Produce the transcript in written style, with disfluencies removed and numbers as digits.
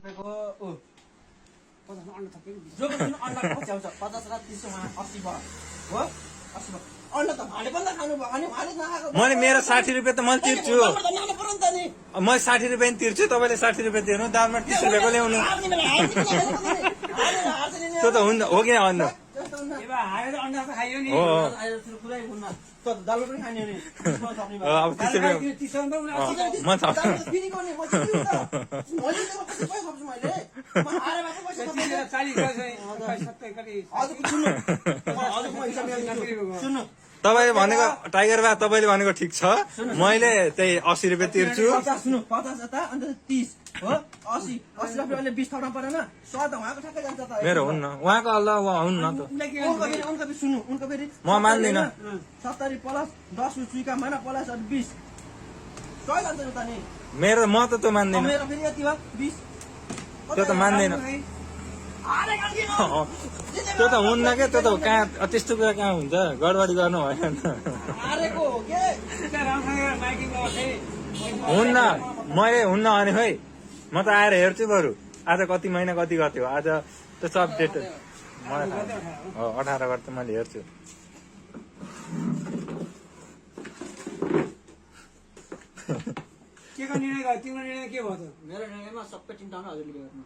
मैले मेरो 60 रुपियाँ त मैले तिर्छु मैले 60 रुपियाँ तिर्छु तपाईँले 60 रुपियाँ तिर्नु दालमा 30 रुपियाँको ल्याउनु त्यो त हुन्छ हो कि अन्त अब 30 रुपियाँ तपाईँले भनेको टाइगर बा तपाईँले भनेको ठिक छ मैले त्यही 80 रुपियाँ तिर्छु 50 यता अन्त 30 हो 80 रुपियाँले 20 थप्न परेन सदा उहाँको ठ्याक्कै जान्छ त मेरो हुन्न उहाँको अल्लाह हुन्न त उनको सुन्नु उनको फेरि म मान्दिन 70 प्लस 10 रुपियाँ महिना प्लस 20 सही जान्छ नि त नि मेरो म त त्यो मान्दिन मेरो फेरि यति हो 20 त्यो त मान्दैन त्यो त हुन्न के त्यो त कहाँ त्यस्तो कुरा कहाँ हुन्छ गडबडी गर्नु भएन हुन्न मैले हुन्न भने खै म त आएर हेर्छु बरु आज कति महिना कति गर्थ्यो आज त्यो सब डेट मलाई हो 18 गते मैले हेर्छु के को निर्णय गर्यो तिम्रो निर्णय के भयो त मेरो निर्णयमा सबै टिमटाउन हजुरले गर्नु